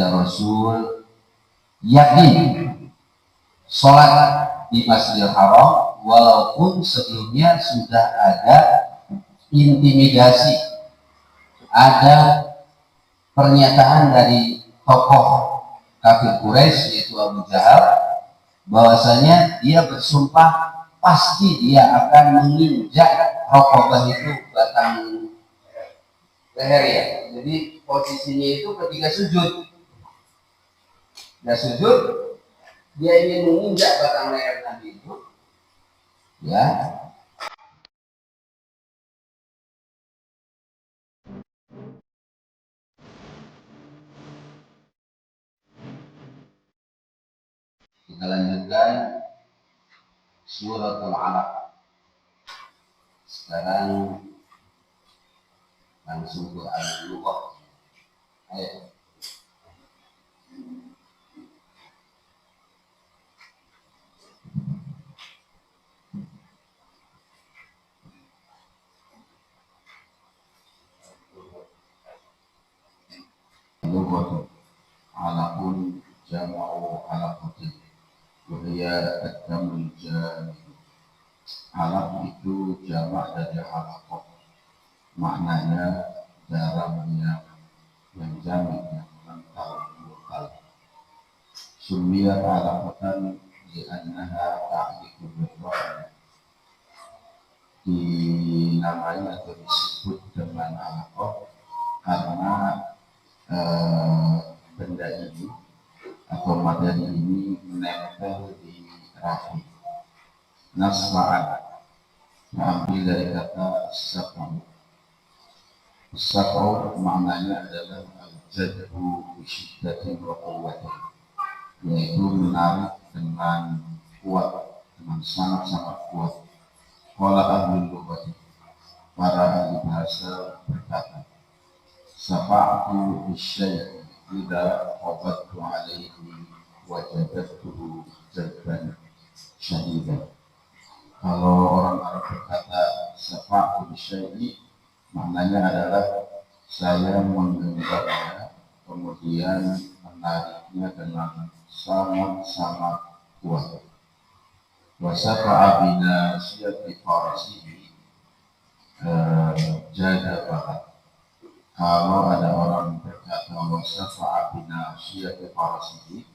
Rasul yakin sholat di Masjidil Haram walaupun sebelumnya sudah ada intimidasi, ada pernyataan dari tokoh kafir Quraisy yaitu Abu Jahal bahwasanya dia bersumpah pasti dia akan menginjak Rokobah itu batang leher ya. Jadi posisinya itu ketika sujud, dia ingin menginjak batang leher Nabi itu, ya. Kita lanjutkan suratul Alaq. Sekarang langsung ke al-lughah. Ayo. Lughah alaqun jama'u alaqatin wa hiya ad-damul jamid. Alaq itu jamak dari halaqah, maknanya darah yang jamak yang mengental lokal. Sumiyat alaqatan li'annaha ta'liqu bil-ra'i, dinamai atau disebut dengan alaqah karena benda ini atau materi ini menempel di rahim. Nasra'an diambil dari kata as-saqau. As-saqau maknanya adalah al-jadbu bisyiddatin wa quwwatin, yaitu menarik dengan kuat, dengan sangat-sangat kuat. Qala ahlul lughati, para ahli bahasa berkata, safa'tu bisyai' idza qabattu alaihi wajadtuhu jadban syadidan. Kalau orang Arab berkata safa'tu bisyai', maknanya adalah saya menggenggamnya kemudian menariknya dengan sangat-sangat kuat. Wa safa'a bina siyati farasihi jadabaha. Kalau ada orang berkata wasafa'a bina siyati farasihi,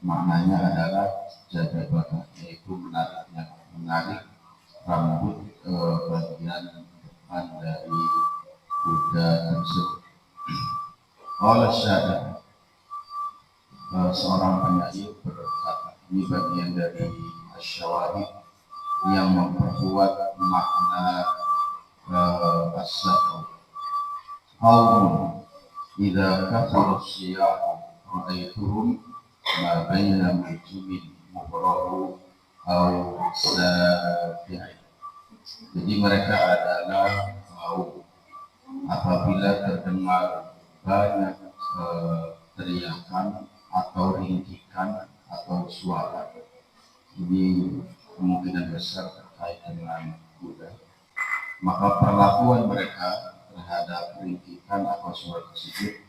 maknanya adalah jadabaha, yaitu menarik rambut bagian depan dari kuda tersebut. Oleh syair, seorang penyair berkata, ini bagian dari asyawahid yang memperkuat makna as-saqau. Qaumun idza kathara as-siyahu ra'aituhum ma baina mujmin mubrahu aw safi'i. Jadi mereka adalah kaum apabila terdengar banyak teriakan atau ringkikan atau suara, ini kemungkinan besar terkait dengan kuda, maka perlakuan mereka terhadap ringkikan atau suara tersebut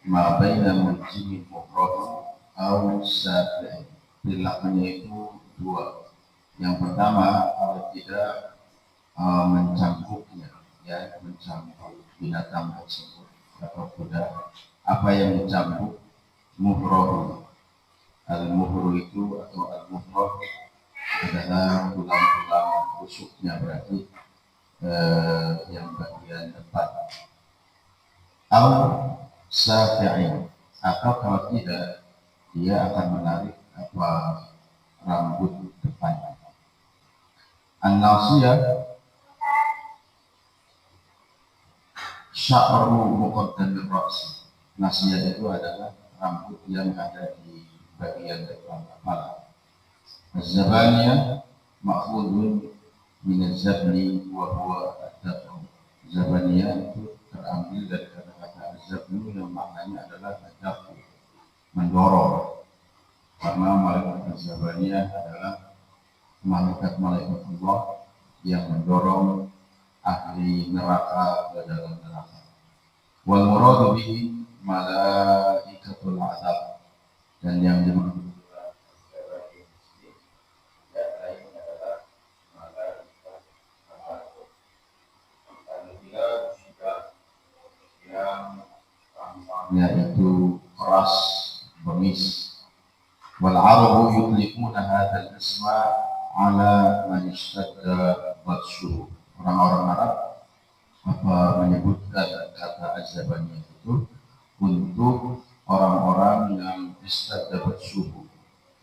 ma baina mujmin mubrahu aw safi'i, perilakunya itu dua. Yang pertama, kalau tidak mencambuknya, ya, mencambuk binatang tersebut atau kuda. Apa yang mencambuk? Muhroh. Al-muhroh itu atau al-muhroh adalah tulang-tulang rusuknya, berarti yang bagian depan. Atau safi'in, atau kalau tidak, dia akan menarik rambut depannya. An-nasiyah sya'ru muqaddamir ra's. Nasiyah itu adalah rambut yang ada di bagian depan kepala. Az-zabaniyah ma'khudun min az-zabni wa huwa ad-daf'u. Zabaniyah itu terambil dari kata-kata az-zabni yang maknanya adalah ad-daf'u, mendorong. Karena malaikat az-zabaniyah adalah malaikat-malaikat Allah yang mendorong ahli neraka ke dalam neraka. Wal muradu bihi malaikatul azab, dan yang dimaksud yaitu keras, bengis. Wal arabu yutliquna hadzal isma ala man ishtadda batshu. Orang-orang Arab menyebutkan kata azabani itu untuk orang-orang yang istadda batshu,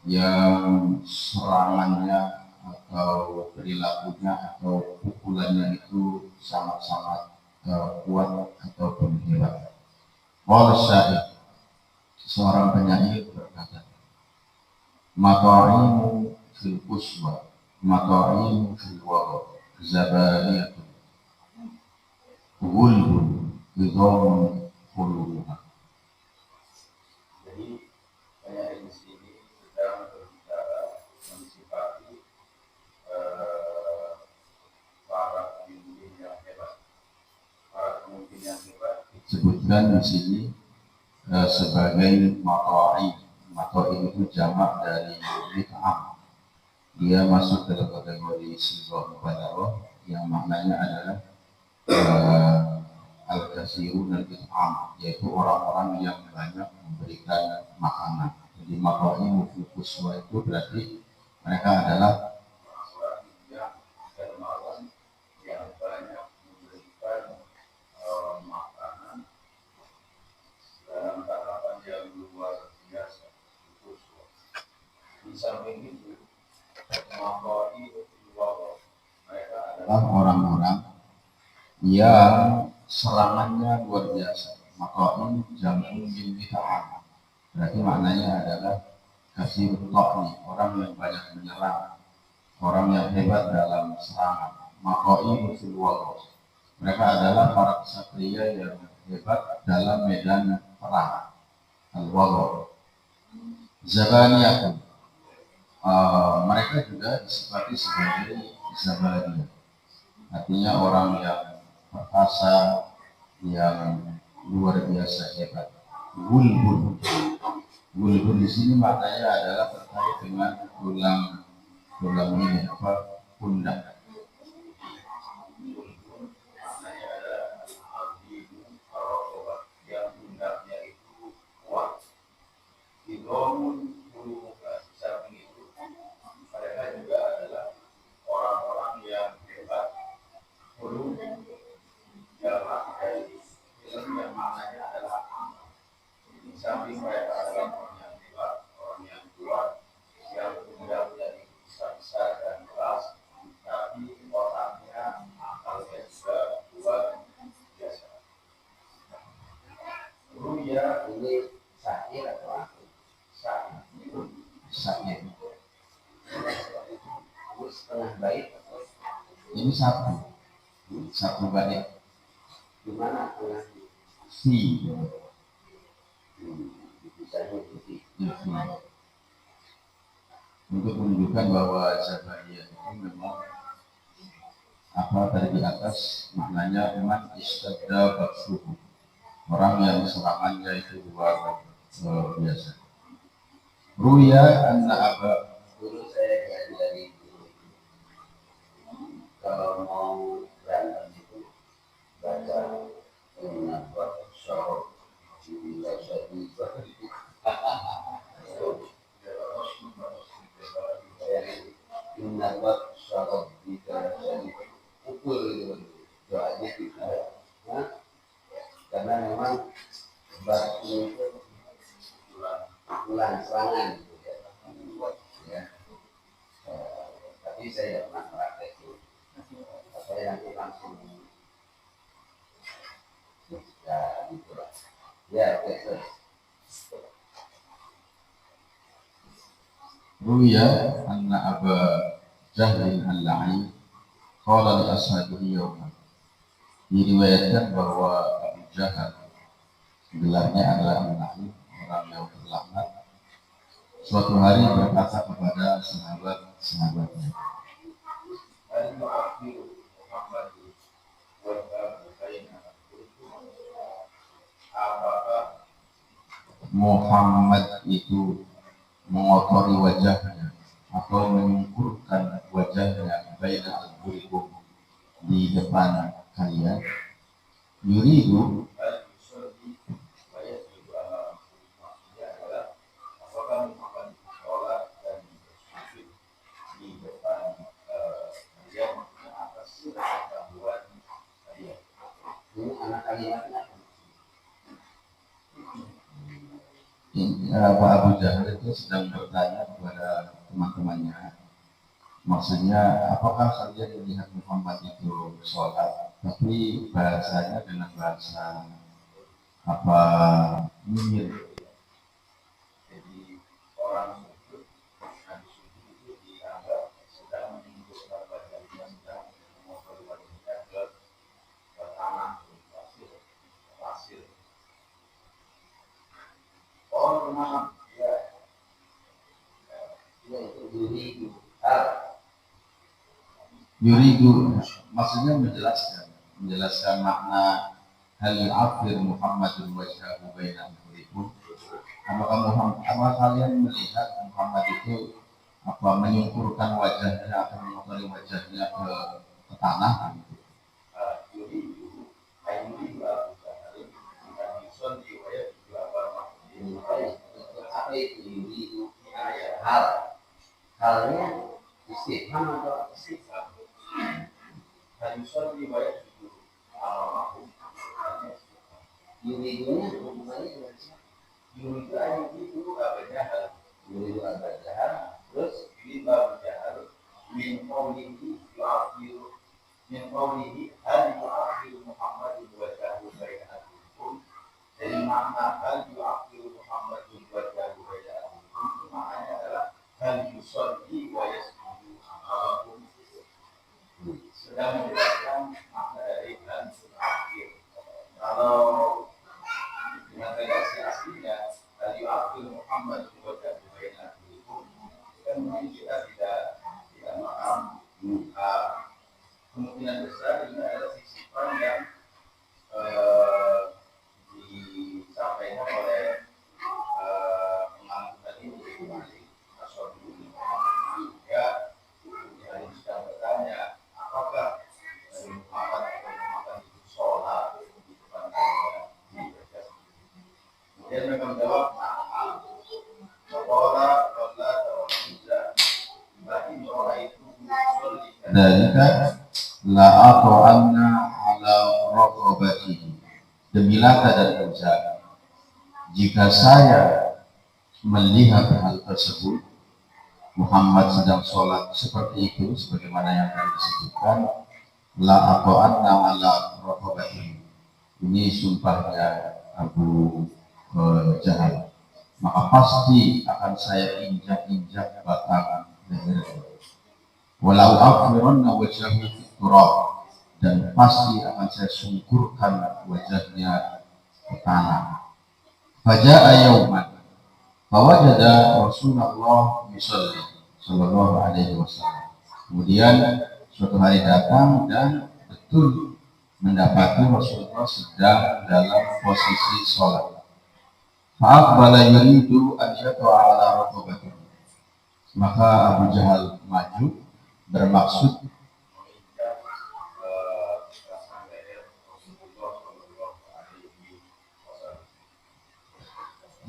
yang serangannya atau perilakunya atau pukulannya itu sangat-sangat kuat ataupun hebat. Qala syair, seorang penyair berkata, mata'imu fil quswa, mata'imu fil wara, zabaniyatun, gulbun, idhamun, qulubuha. Jadi penyair di sini sedang berbicara mensifati para pemimpin yang hebat. Para pemimpin yang hebat disebutkan di sini sebagai mata'i. Mata'i itu jamak dari mit'am. Dia masuk dalam kategori sighah mubalaghah yang maknanya adalah al-katsirun al-it'am, yaitu orang-orang yang banyak memberikan makanan. Jadi mata'i mufuswa itu berarti mereka adalah orang-orang yang dermawan, yang banyak memberikan makanan dalam tatapan yang luar biasa. Di samping itu, mereka adalah orang-orang yang serangannya luar biasa. Maqa'i jamu min bita'am, berarti maknanya adalah kasih nih, orang yang banyak menyerang, orang yang hebat dalam serangan. Maqa'i fil wagh, mereka adalah para ksatria yang hebat dalam medan perang. Al-wagh. Zabaniyah, mereka juga disifati sebagai zabaniyah, artinya orang yang perkasa, yang luar biasa hebat. Gulbun, gulbun di sini maknanya adalah terkait dengan tulang ini pundak. Maknanya adalah yang pundaknya itu kuat. Idhomun qulubuha, samping itu mereka juga adalah orang-orang yang hebat. Qulub jamak dari ilmu yang maknanya adalah amal. Di samping mereka adalah orang yang hebat, orang yang kuat, yang pundaknya itu besar dan keras, tapi otaknya, akalnya juga kuat biasa. Ruya ini syair atau apa? Syair. Setengah bait. Ini satu bait. Gimana tengahnya? Si. Untuk menunjukkan bahwa Zabaniyah itu memang tadi di atas maknanya memang istadda baksuhu, orang yang serangannya itu luar biasa. Ruya anna aba, dulu saya diajari kalau mau berantem itu baca buat syarab bila jadi buat syarab bila jadi pukul gitu doanya karena memang batu itu pukulan serangan gitu ya. Tapi saya pernah praktek itu, saya nanti langsung ya gitu lah ya. Ruya anna Aba Jahlin al-La'i qala li ashabihi yawman, diriwayatkan bahwa Abu Jahal, gelarnya adalah al-La'i, orang yang terlaknat, suatu hari berkata kepada sahabat-sahabatnya, apakah Muhammad itu mengotori wajahnya atau menyungkurkan wajahnya baina al-burikum di depan kalian. Yuridu Pak Abu Jahal itu sedang bertanya kepada teman-temannya. Maksudnya, apakah kalian melihat Muhammad itu sholat, tapi bahasanya dengan bahasa apa nyinyir. Jadi orang itu habis itu dianggap sedang menunjukkan wajahnya, sedang mengotori wajahnya ke tanah, pasir. Orang ya itu Yuridu maksudnya menjelaskan makna hal afir Muhammadun wajhahu baina ahlikum. Apakah kalian melihat Muhammad itu menyungkurkan wajahnya atau mengotori wajahnya ke tanah? Halnya istifham atau istifham? Yuridunya hubungannya dengan siapa? Yuridu abadahal. Yuridu abadahal. Terus Yuridu abadahal. Min qawlihi yu'afiru. Min qawlihi hal yu'afiru Muhammadun wajhahu baina ahlikum. Dari makna hal yu'afiru Muhammadun wajhahu baina ahlikum, maknanya adalah hal yusalli wa yasjudu amakum. Sedang menjelaskan makna dari hal yu'afir. Kalau dengan redaksi aslinya hal yu'afir Muhammadun wajhahu baina ahlikum, kan mungkin kita tidak paham. Kemungkinan besar ini adalah sisipan yang disampaikan oleh penganut tadi dari Rasulullah. Ya, yang sedang bertanya, apakah Muhammad itu sholat di depan kalian? Kemudian mereka menjawab, Dalika la ato'anna ala raqabatihi. Demi Lata dan Uzza, jika saya melihat hal tersebut, Muhammad sedang sholat seperti itu, sebagaimana yang tadi disebutkan, la ato'anna ala raqabatihi. Ini sumpahnya Abu Jahal. Maka pasti akan saya injak-injak batang lehernya. Walau afiranna wajhahu fi turab, dan pasti akan saya sungkurkan wajahnya ke tanah. Faja'a yauman fawajada Rasulullah yusalli sallallahu alaihi wasallam. Kemudian suatu hari datang dan betul mendapati Rasulullah sedang dalam posisi sholat. Fa'aqbala yuridu an yata'a ala raqabatihi. Maka Abu Jahal maju bermaksud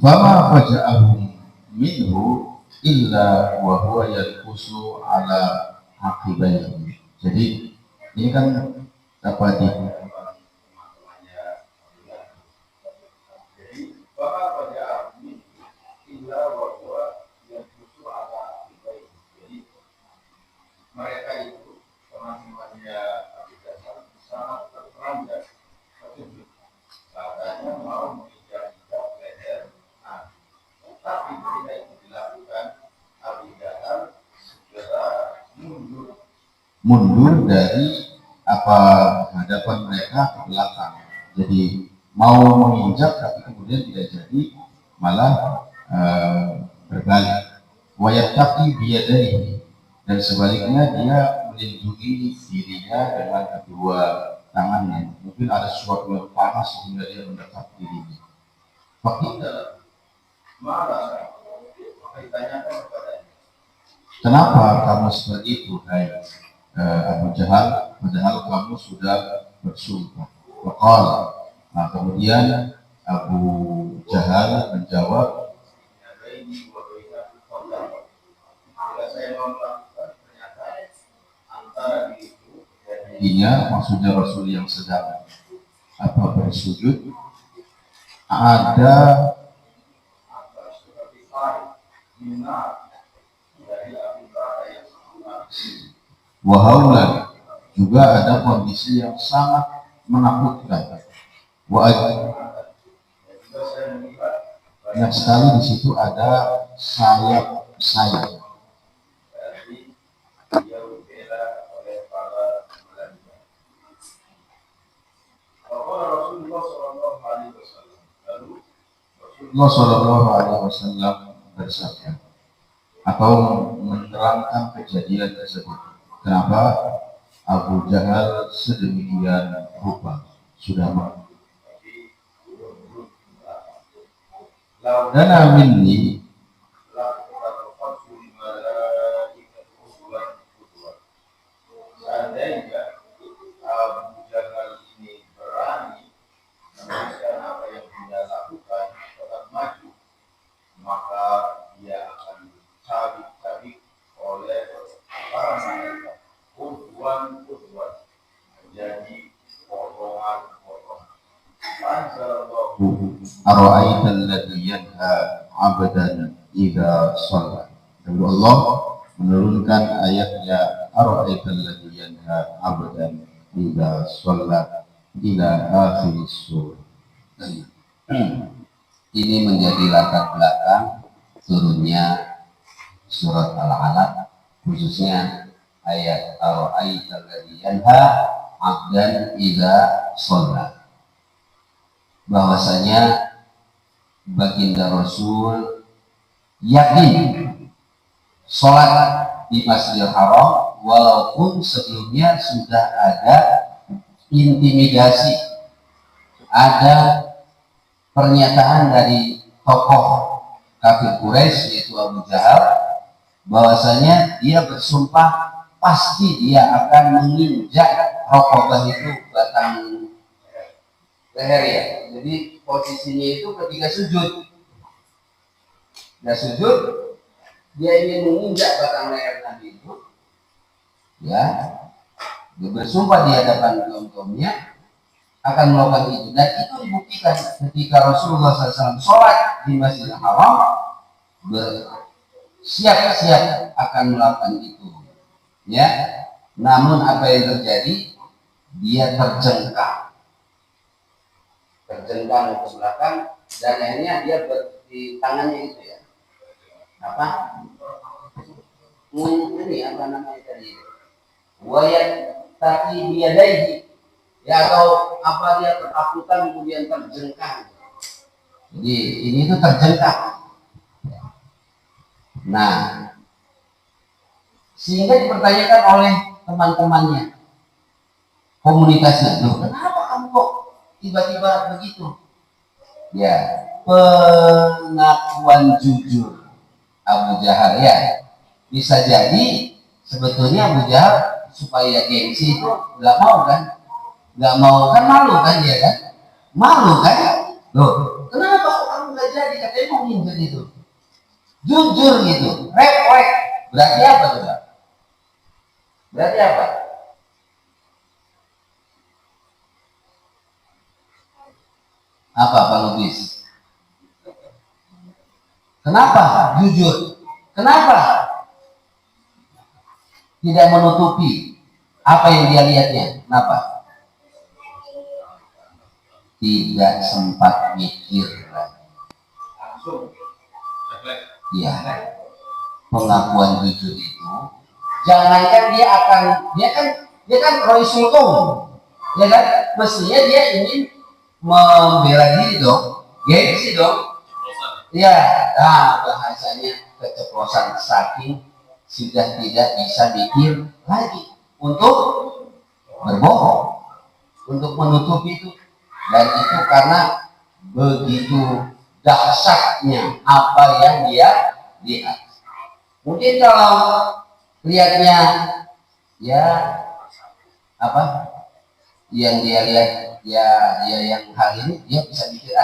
fama faja'ahum minhu illa wa huwa yalqusu ala aqibaihi. Jadi ini kan dapat mereka itu teman-temannya Abu Jahal sangat terperanjat, terkejut. Katanya mau menginjak-injak leher, tapi ketika itu dilakukan, Abu Jahal segera mundur dari hadapan mereka ke belakang. Jadi mau menginjak tapi kemudian tidak jadi, malah berbalik. Wayattaqi biyadaihi, dan sebaliknya dia melindungi dirinya dengan kedua tangannya. Mungkin ada sesuatu yang panas sehingga dia mendekat dirinya. Fakita Maka ditanyakan kepadanya, kenapa kamu seperti itu, hai Abu Jahal, padahal kamu sudah bersumpah. Waqal, nah kemudian Abu Jahal menjawab, "Baini wa bainakum qadar." Jika saya melakukan pernyataan antara diriku dan dia maksudnya Rasul yang sedang bersujud, ada atas seperti air minar dari api neraka yang sangat wahaulan, juga ada kondisi yang sangat menakutkan. dan juga saya melihat Banyak sekali di situ ada sayap-sayap. dari dia dibela oleh para malaikat. Bahwa Rasulullah Shallallahu Alaihi Wasallam lalu Rasulullah Shallallahu Alaihi Wasallam bersabda atau menerangkan kejadian tersebut. Kenapa Abu Jahal sedemikian rupa sudah dana minni, seandainya Abu Jahal ini berani meneruskan apa yang dia lakukan, tetap maju, maka dia akan dicabik-cabik oleh para malaikat, kurban-kurban, menjadi potongan-potongan. Anzalallahu ara'aita alladhi yanha 'abdan idza shalla. Lalu Allah menurunkan ayatnya ara'aita alladhi yanha 'abdan idza shalla ila akhir surah. Ini menjadi latar belakang turunnya surat Al-Alaq, khususnya ayat ara'aita alladhi yanha 'abdan idza shalla, bahwasanya baginda Rasul yakin sholat di Masjidil Haram walaupun sebelumnya sudah ada intimidasi, ada pernyataan dari tokoh kafir Quraisy yaitu Abu Jahal bahwasanya dia bersumpah pasti dia akan menginjak Rokobah itu batang leher ya. Jadi posisinya itu ketika sujud, dia ingin menginjak batang leher Nabi itu, ya, dia bersumpah di hadapan kaum-kaumnya akan melakukan itu, dan itu dibuktikan ketika Rasulullah SAW sholat di Masjidil Haram bersiap-siap akan melakukan itu, ya. Namun apa yang terjadi? Dia terjengkang ke belakang dan akhirnya dia di tangannya itu ya ini apa namanya tadi, wayat tapi biadaihi ya, atau apa, dia ketakutan kemudian terjengkang. Jadi ini tuh terjengkang. Nah, sehingga dipertanyakan oleh teman-temannya komunitasnya, loh kenapa kamu kok tiba-tiba begitu? Ya, pengakuan jujur Abu Jahal ya. Bisa jadi sebetulnya Abu Jahal supaya gengsi itu nggak mau kan malu kan dia kan, malu kan, loh kenapa kamu nggak jadi, katanya mau nginjil itu, jujur gitu, rek, berarti apa coba? Berarti apa? Apa Pak Lubis? Kenapa jujur? Kenapa tidak menutupi apa yang dia lihatnya? Kenapa? Tidak sempat mikir langsung ya, pengakuan jujur itu jangankan dia kan Roy Sultung ya kan, mestinya dia ingin membela diri dong, gengsi dong ya. Nah, bahasanya keceplosan, saking sudah tidak bisa mikir lagi untuk berbohong, untuk menutupi itu, dan itu karena begitu dahsyatnya apa yang dia lihat. Mungkin kalau lihatnya ya apa yang dia lihat ya yang hal ini dia bisa mikir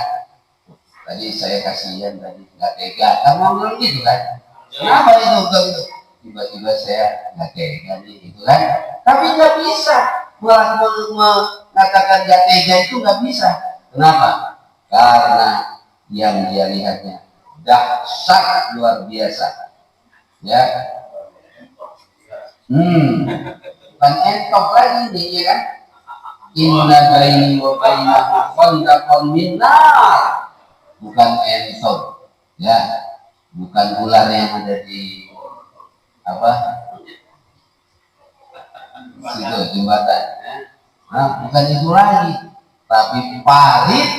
tadi saya kasihan tadi nggak tega kan mau bilang gitu kan, kenapa itu tiba-tiba saya nggak tega nih gitu kan, tapi nggak bisa mengatakan nggak tega itu nggak bisa. Kenapa? Karena yang dia lihatnya dahsyat luar biasa ya. Bukan entok lagi nih ya kan, inna baini wa bainahu khandaqan min nar, bukan entok ya, bukan ular yang ada di apa situ jembatan ya. Nah, bukan itu lagi, tapi parit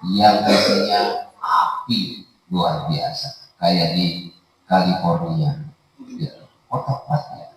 yang isinya api luar biasa kayak di California ya, kotak ya.